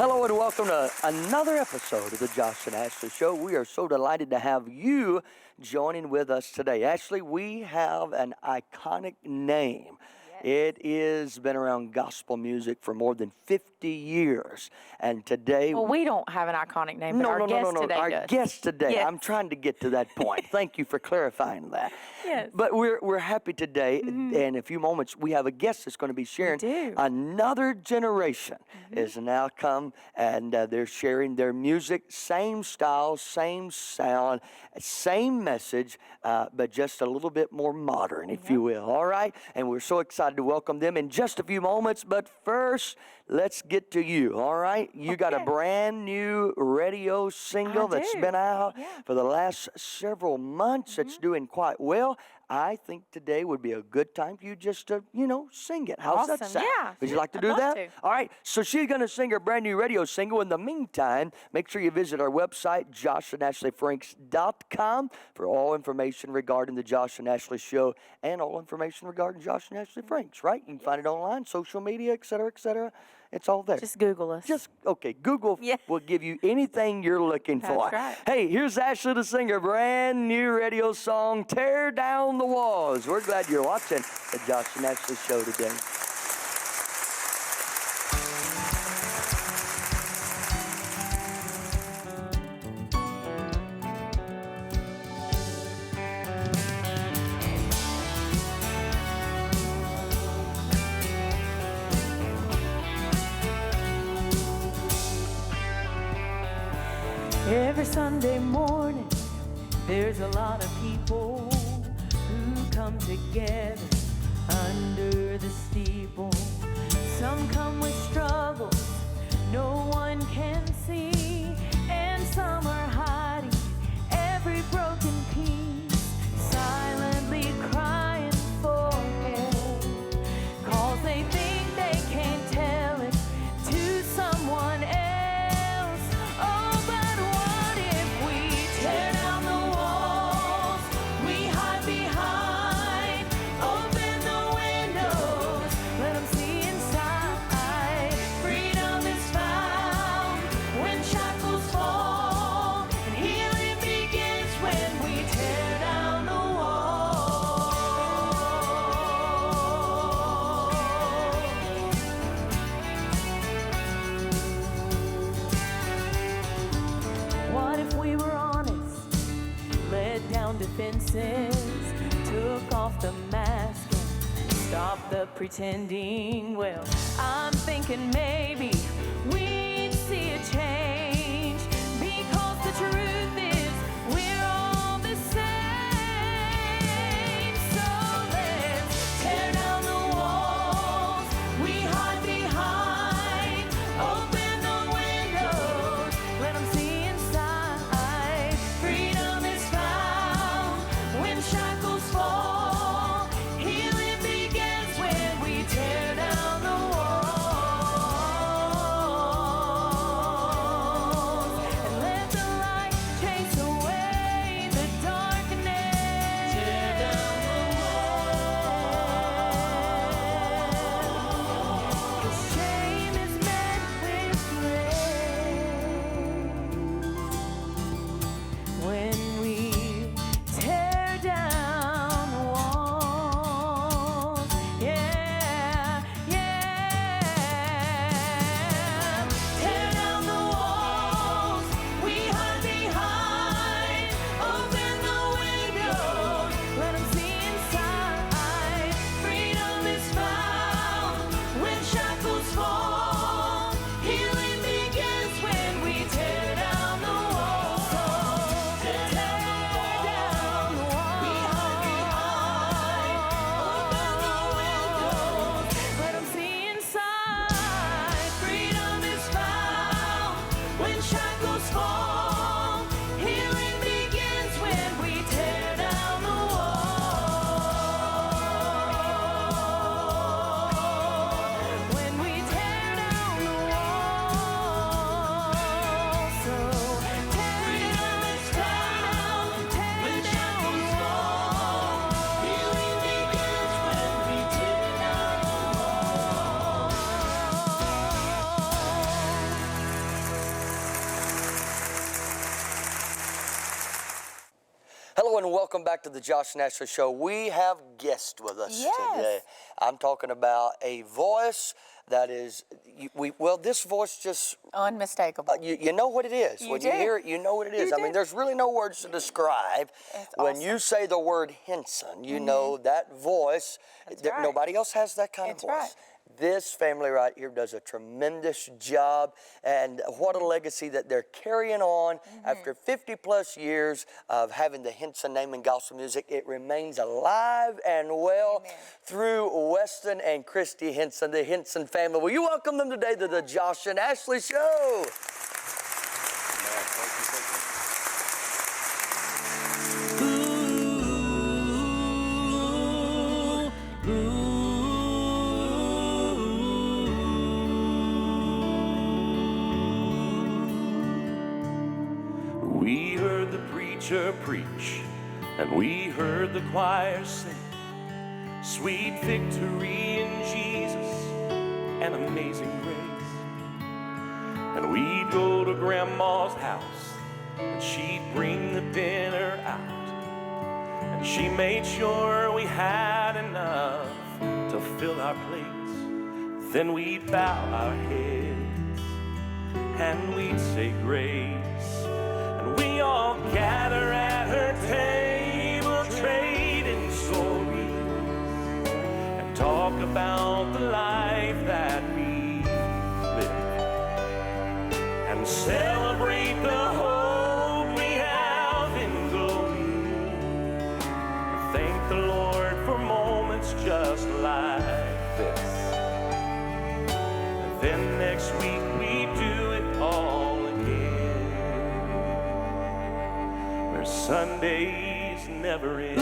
Hello and welcome to another episode of the Josh and Ashley Show. We are so delighted to have you joining with us today. Ashley, we have an iconic name. It has been around gospel music for more than 50 years. And today... Well, we don't have an iconic name, but our guest today Our does. guest today. Yes. I'm trying to get to that point. Thank you for clarifying that. Yes. But we're happy today. And in a few moments, we have a guest that's going to be sharing. Another generation is now come, and they're sharing their music, same style, same sound, same message, but just a little bit more modern, if you will. All right? And we're so excited to welcome them in just a few moments. But first, let's get to you. All right? You got a brand new radio single that's been out for the last several months. It's doing quite well. I think today would be a good time for you just to, sing it. How's that sound? Yeah. Would you like to do that? All right. So she's going to sing her brand new radio single. In the meantime, make sure you visit our website, joshandashleyfranks.com, for all information regarding the Josh and Ashley Show and all information regarding Josh and Ashley Franks, right? You can find it online, social media, et cetera, et cetera. It's all there. Just Google us. Google will give you anything you're looking for. That's right. Hey, here's Ashley to sing her brand new radio song, Tear Down the Walls. We're glad you're watching the Josh and Ashley Show today. Every Sunday morning, there's a lot of people who come together under the steeple. Some come with struggles no one can see, and some are hiding every broken piece, silently crying for help, 'cause they think they can't tell it to someone else. Defenses, took off the mask and stopped the pretending. Well, I'm thinking maybe we'd see a change, because the truth is we're all the same. So let's tear down the walls we hide behind, open the windows, let them see inside. Freedom is found when shackles fall. Healing begins when we tear down the wall. Hello and welcome back to the Josh Nash Show. We have guests with us today. I'm talking about a voice that is, this voice just... Unmistakable. You know what it is. When you hear it, you know what it is. I mean, there's really no words to describe. When you say the word Hinson, you know that voice, nobody else has that kind of voice. Right. This family right here does a tremendous job, and what a legacy that they're carrying on after 50 plus years of having the Hinson name in gospel music. It remains alive and well through Weston and Christy Hinson, the Hinson family. Will you welcome them today to the Josh and Ashley Show? We heard the preacher preach, and we heard the choir sing. Sweet victory in Jesus, and amazing grace. And we'd go to Grandma's house, and she'd bring the dinner out. And she made sure we had enough to fill our plates. Then we'd bow our heads, and we'd say grace. And we all gather at her table, trading stories, and talk about the life that we live, and celebrate the hope we have in glory. And thank the Lord for moments just like this. And then next week we do it all. Sundays never end.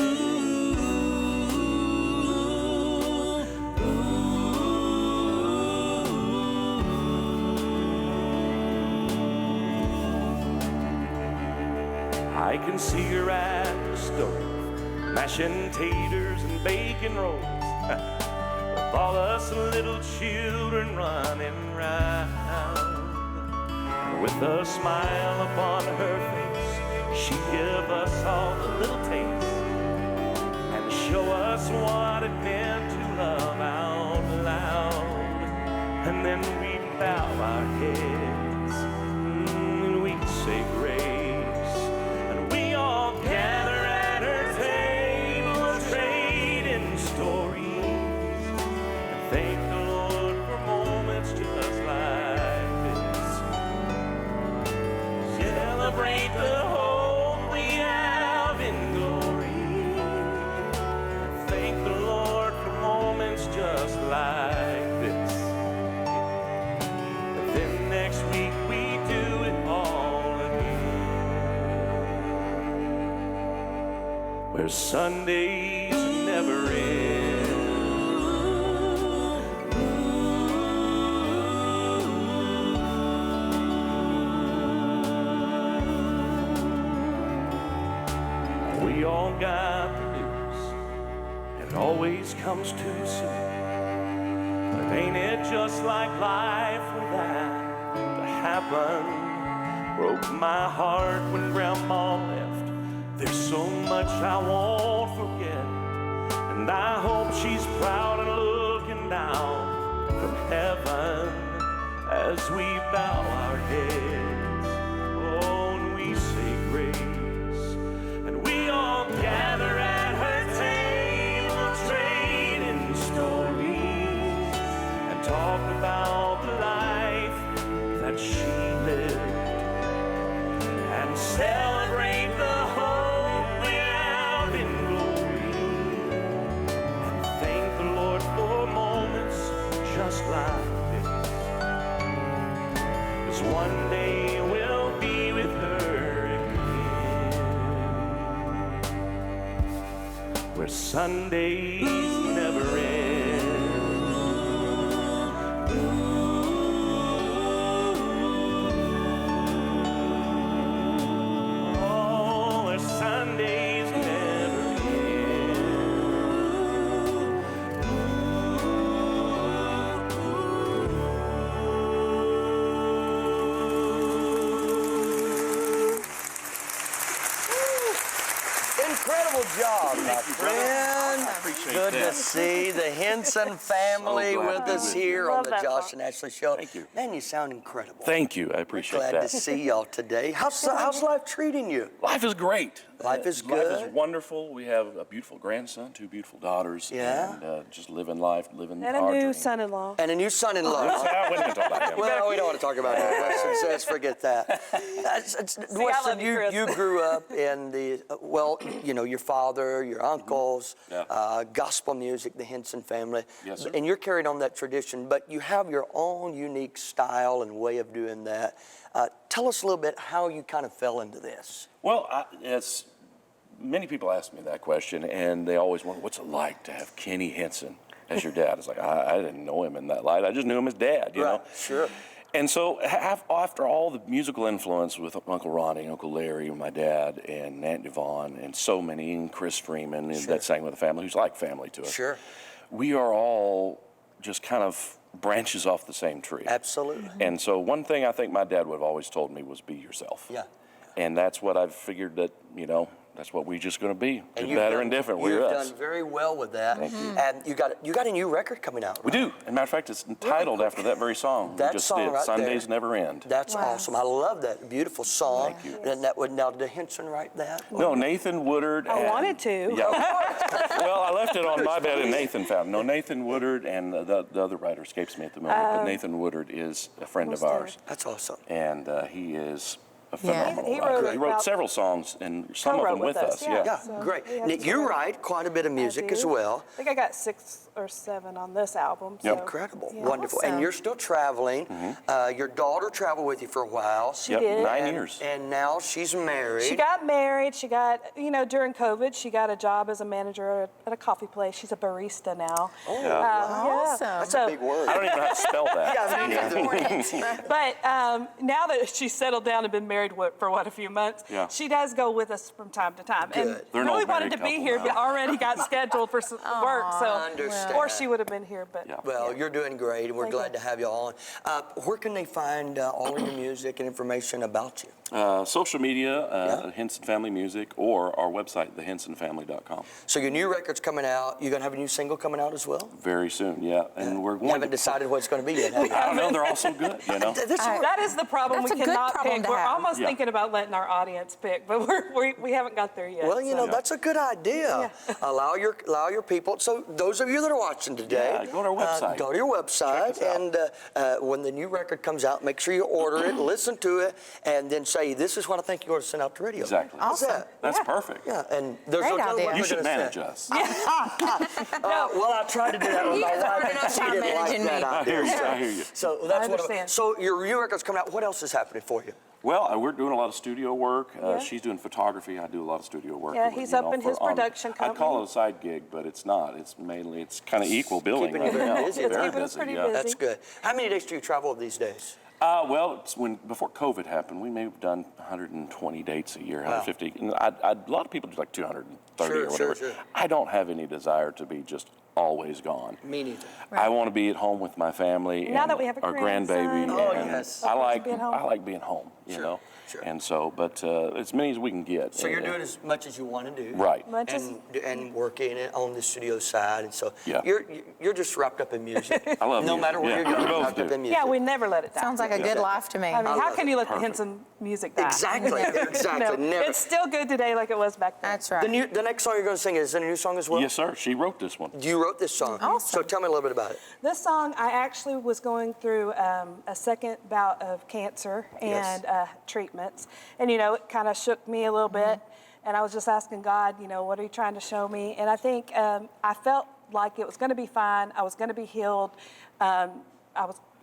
I can see her at the stove, mashing taters and baking rolls, with all us little children running round. With a smile upon her face, she'd give us all a little taste and show us what it meant to love out loud. And then we'd bow our heads and we'd say grace. And we all gather at her table, trading stories, and thank the Lord for moments just like this. Celebrate the hope we have in glory. Thank the Lord for moments just like this. And then next week we do it all again, where Sundays never end. We all got the news, it always comes too soon. But ain't it just like life for that to happen? Broke my heart when Grandma left. There's so much I won't forget, and I hope she's proud and looking down from heaven as we bow our heads. Oh, and we say grace. We all gather at her table, trading stories, and talk about the life that she lived, and celebrate the hope we have in glory, and thank the Lord for moments just like this. 'Cause one day we'll be with her again, where Sundays never end. Oh, where Sundays never end. job, my friend. I appreciate Good that. to see the Hinson family So glad with to be us with you. here on Love the that Josh song. and Ashley Show. Thank you. Man, you sound incredible. Thank you. I appreciate Glad that. to see y'all today. How's life treating you? Life is great. Life is Life good? is wonderful. We have a beautiful grandson, 2 beautiful daughters. Yeah? And just living life, living And our a new dream. son-in-law. And a new son-in-law. I wouldn't talk about him. Well, we don't want to talk about that. Let's forget that. Weston, love you, Chris. you grew up in the, your father, your uncles, Yeah. gospel music, the Hinson family. Yes, sir. And you're carried on that tradition, but you have your own unique style and way of doing that. Tell us a little bit how you kind of fell into this. Well, many people ask me that question, and they always wonder, what's it like to have Kenny Hinson as your dad? It's like, I didn't know him in that light. I just knew him as dad, you know? Sure. And so after all the musical influence with Uncle Ronnie, Uncle Larry, my dad, and Aunt Yvonne, and so many, and Chris Freeman, that sang with the family, who's like family to us. Sure. We are all just kind of branches off the same tree. Absolutely. And so one thing I think my dad would have always told me was be yourself. Yeah. And that's what I've figured that, that's what we're just going to be. And Good, you've better, done- and different. You've We're us. done very well with that. Thank you. And you got a new record coming out, We right? do. As a matter of fact, it's entitled after that very song. That we just song did. right Sundays there. Never End. That's awesome. I love that. Beautiful song. Thank you. And now, did Hinson write that? No, Nathan Woodard. I wanted to. Yeah. Well, I left it on my bed and Nathan found it. No, Nathan Woodard and the other writer escapes me at the moment, but Nathan Woodard is a friend of ours. That's awesome. And he is a phenomenal He writer. wrote He wrote about- several songs, and some of Co-wrote them with us. yeah. Yeah, So great. we have Nick, some you records. write quite a bit of music do. as well. I think I got 6 or 7 on this album. Yep. So. Incredible. Yeah. Wonderful. And Awesome. you're still traveling. Your daughter traveled with you for a while. She Yep, did. 9 years. And now she's married. She got married. She got, during COVID, she got a job as a manager at a coffee place. She's a barista now. Oh, Yeah. Awesome. that's So- a big word. I don't even know how to spell that. Yeah, me neither. But now that she's settled down and been married for a few months, Yeah. she does go with us from time to time. Good. And They're an really old wanted to married be couple here, now. but already got scheduled for some work. So, Understand. or she would have been here. But Yeah. Well, you're doing great, and we're Thank glad you. to have you on. Where can they find all of your music and information about you? Social media, Hinson Family Music, or our website, thehinsonfamily.com. So your new record's coming out. You're going to have a new single coming out as well? Very soon, yeah. And we're You going haven't decided what it's going to be yet, have you? I don't know, they're all so good, you know? that is the problem. That's We a good cannot problem pick. to We're have. almost Yeah. thinking about letting our audience pick, but we haven't got there yet. Well, so. that's a good idea. Allow your people. So those of you that are watching today, Yeah, go to our website. Go to your website, Check us out. and when the new record comes out, make sure you order it, listen to it, and then say, "This is what I think you ought to send out to radio." Exactly. How's Awesome. that? That's Yeah. perfect. Yeah, and there's Great no telling idea. what You we're should gonna manage say. us. Well, I tried to do that with You my guys are wife, hard and enough she time didn't like managing that me. I hear you, idea. I hear you. So that's what. understand. So your new record's coming out. What else is happening for you? Well, we're doing a lot of studio work. She's doing photography. I do a lot of studio work. Yeah, he's up in his production I'd call company. it a side gig, but it's not. It's kind of equal billing keeping right you very now. busy. It's Very keeping us busy, pretty yeah. busy. That's good. How many days do you travel these days? Well, it's before COVID happened, we may have done 120 dates a year, 150. And a lot of people do like 230 Sure, or whatever. sure. I don't have any desire to be just always gone. Me neither. I want to be at home with my family Now and that we have a our grandbaby. grandson. Oh, and yes. I like being home. I like being home, you Sure, know. sure. And so, but as many as we can get. So you're doing as much as you want to do, Right. Much as- and working it on the studio side, and so Yeah. you're just wrapped up in music. I love no music, matter where yeah. you're going, We you're both wrapped up do. in music. Yeah, we never let it die. Sounds like a good life to me. I mean, how love can you let the Perfect. Hinson music die? Exactly, exactly. No, Never. it's still good today like it was back then. That's right. The next song you're going to sing is it a new song as well? Yes, sir. She wrote this one. You wrote this song. Awesome. So tell me a little bit about it. This song, I actually was going through a second bout of cancer Yes. and treatments. And, it kind of shook me a little bit. And I was just asking God, what are you trying to show me? And I think I felt like it was going to be fine. I was going to be healed.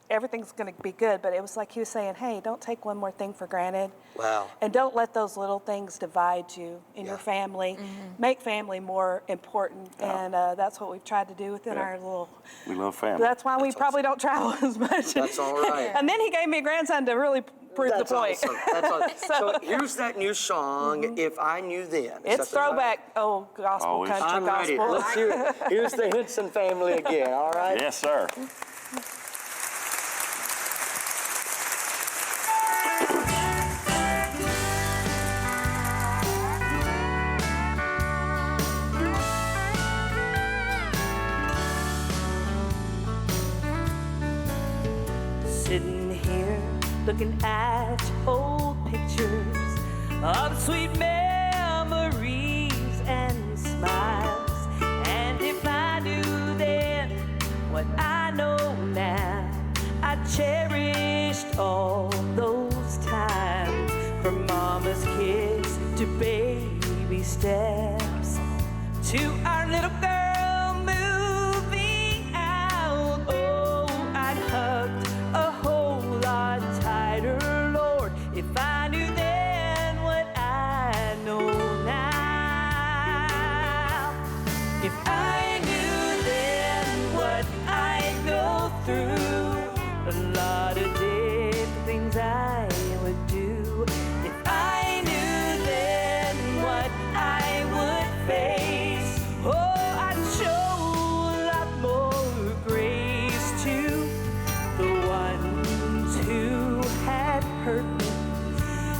Everything's going to be good. But it was like he was saying, hey, don't take one more thing for granted. Wow. And don't let those little things divide you in your family. Make family more important. And that's what we've tried to do within Yeah. our little... We love family. That's why we That's probably don't travel as much. That's all right. And then he gave me a grandson to really prove That's the point. awesome. That's awesome. So here's that new song, If I Knew Then. Is It's that the right- throwback, gospel, Always. country I'm ready. gospel. Let's hear it. Here's the Hinson family again, all right? Yes, sir. looking at old pictures of sweet memories and smiles. And if I knew then what I know now, I cherished all those times, from mama's kiss to baby steps, to our little girl moving out. Oh, I'd hugged a whole lot tighter, Lord, if I knew then what I know now. If I knew then what I'd go through, a lot of different things I would do. If I knew then what I would face, oh, I'd show a lot more grace to the ones who had hurt me,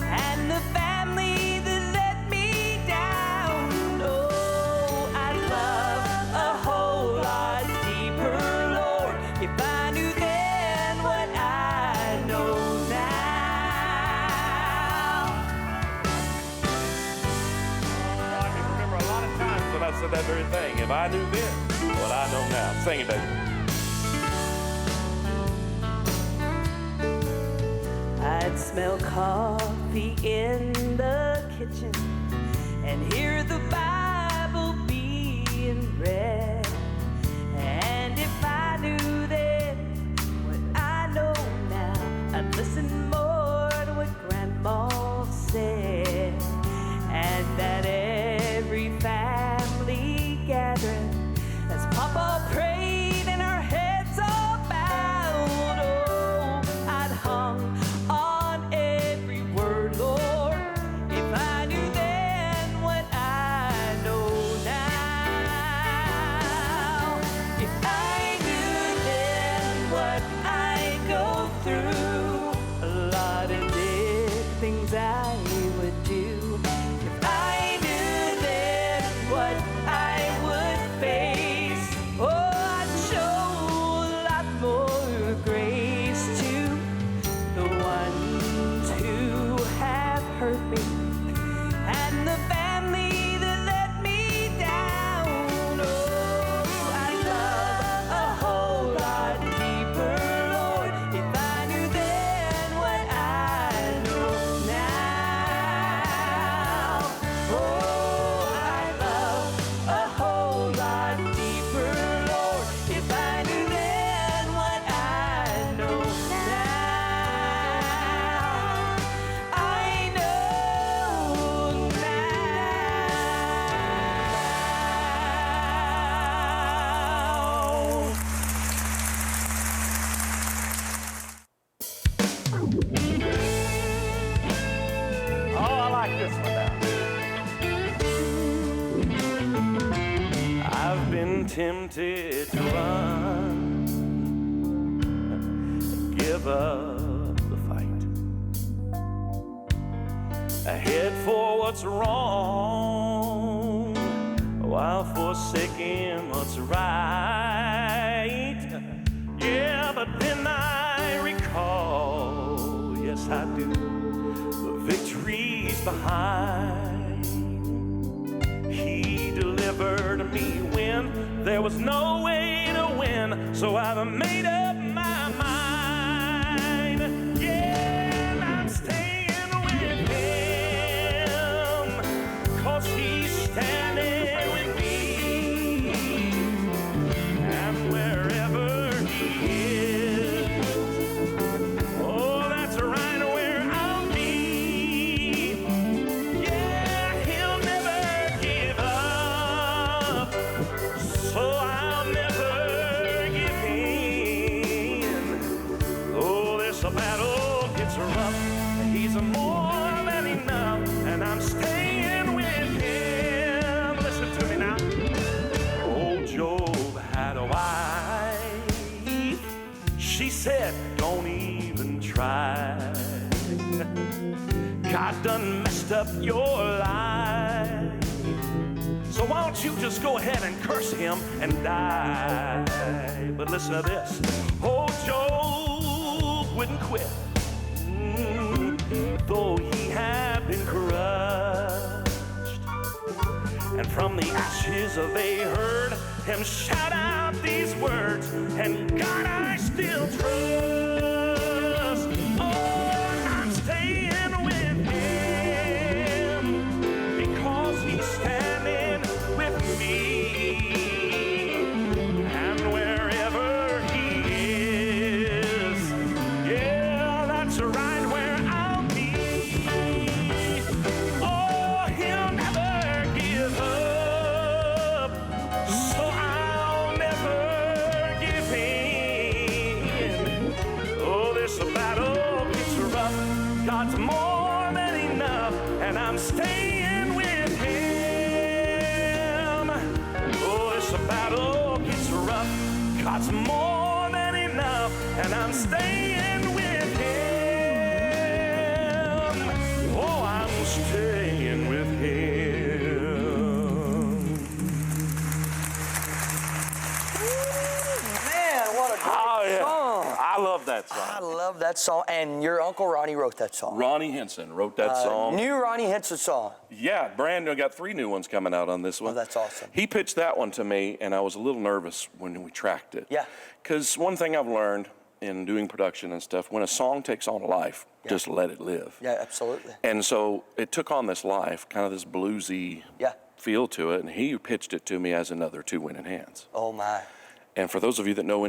and the family that let me down. Oh, I'd love a whole lot deeper, Lord, if I knew then what I know now. I can remember a lot of times when I said that very thing. If I knew then what I know now. Sing it, baby. I'd smell coffee in the kitchen and hear the Bible being read. And if I knew then what I know now, I'd listen more to what Grandma said. And that every family gathering, as Papa prayed and our heads all bowed, oh, I'd hung on every word, Lord, if I knew then what I know now. If I knew then what I'd go through, a lot of different things I would do. If I knew then what I would face, oh, I'd show a lot more grace to the ones who have hurt me, and the family that let me down. Oh, I'd love a whole lot deeper, Lord, if I knew then what I know now. Oh, I'd love a whole lot deeper, Lord, if I knew then what I know now. I know now. Oh, I like this one now. I've been tempted to run, give up the fight, head for what's wrong, while forsaking what's right. Yeah, but then I recall, yes I do, the victories behind. He delivered me when there was no way to win, so I've made up my mind. Yeah, and I'm staying with him, 'cause he's standing with me. And wherever he is, oh, that's right where I'll be. Yeah, he'll never give up, so I'll never give in. Oh, this battle gets rough, he's more than enough, and I'm staying with him. Listen to me now. Old Job had a wife. She said, don't even try. God done messed up your life. So why don't you just go ahead and curse him and die? But listen to this. Oh, Job wouldn't quit. And from the ashes they heard him shout out these words, and God I still trust. Oh, I'm staying with him because he's standing with me. And wherever he is, yeah, that's right where I'll be. Oh, he'll never give up, so I'll never give in. Oh, this battle gets rough, God's more than enough, and I'm staying with him. Oh, this battle gets rough, God's more than enough, and I'm staying with him. Oh, I'm staying with him. Man, what a great song. I love that song. I love that song. And your Uncle Ronnie wrote that song. Ronnie Hinson wrote that song. New Ronnie Hinson song. Yeah, brand new. I got 3 new ones coming out on this one. Oh, that's awesome. He pitched that one to me, and I was a little nervous when we tracked it. Yeah. Because one thing I've learned in doing production and stuff, when a song takes on a life, just let it live. Yeah, absolutely. And so it took on this life, kind of this bluesy feel to it, and he pitched it to me as another Two Winning Hands. Oh, my. And for those of you that know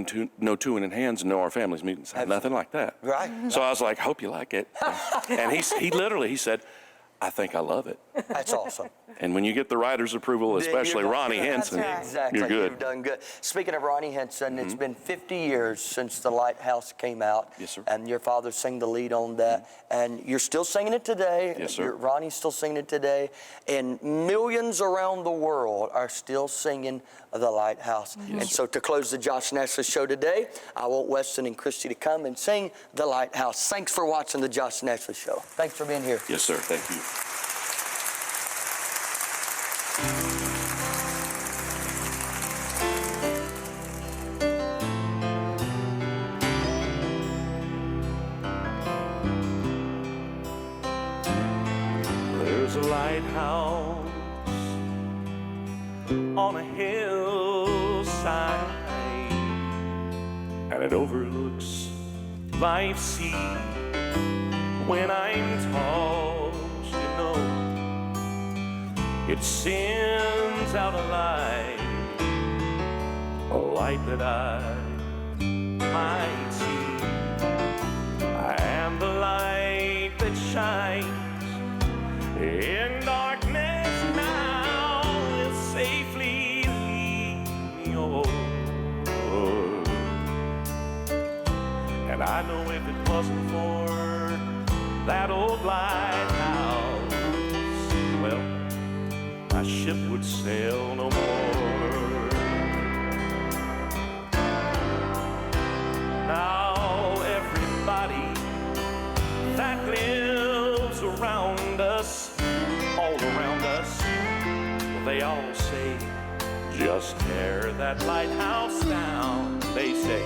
Two Winning Hands and know our family's meetings, nothing like that. Right. So I was like, hope you like it. And he literally said, I think I love it. That's awesome. And when you get the writer's approval, especially Ronnie Hinson, Exactly. you're good. You've done good. Speaking of Ronnie Hinson, it's been 50 years since the Lighthouse came out. Yes, sir. And your father sang the lead on that. And you're still singing it today. Yes, sir. Ronnie's still singing it today. And millions around the world are still singing the Lighthouse. Yes, and so to close the Josh Nestor show today, I want Weston and Christy to come and sing the Lighthouse. Thanks for watching the Josh Nestor show. Thanks for being here. Yes, sir. Thank you. There's a lighthouse on a hillside, and it overlooks life's sea. When I'm tossed, you know, it sends out a light that I might see. I am the light that shines in darkness now, will safely lead me on. And I know if it wasn't for that old lighthouse, well, my ship would sail no more. Now everybody that lives around us, all around us, well, they all say, just tear that lighthouse down. They say,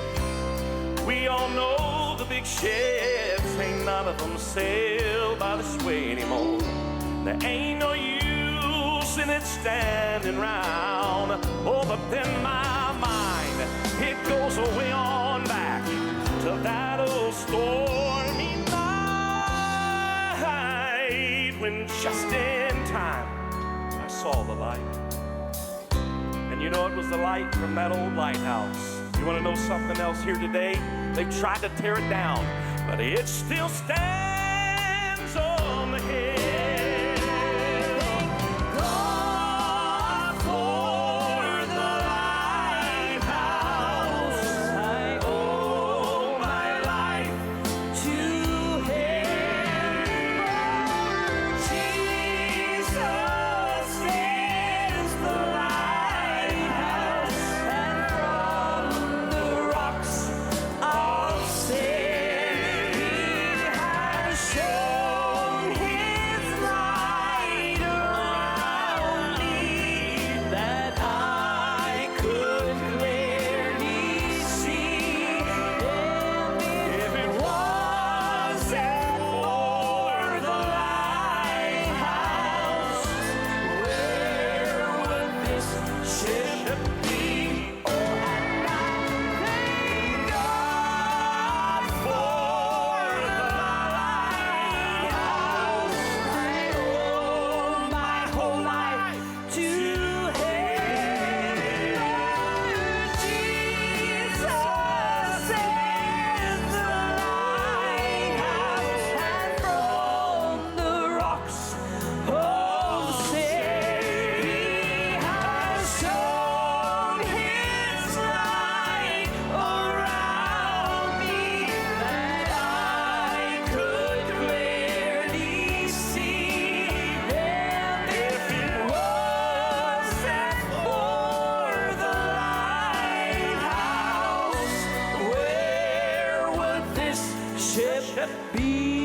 we all know the big ships, ain't none of them sail by this way anymore. There ain't no use in it standing round. Oh, but then my mind, it goes way on back to that old stormy night when just in time I saw the light. And you know it was the light from that old lighthouse. You want to know something else here today? They've tried to tear it down, but it still stands on the hill. God for the lighthouse, I owe my life to him. Jesus is the lighthouse, and from the rocks of sin he has Be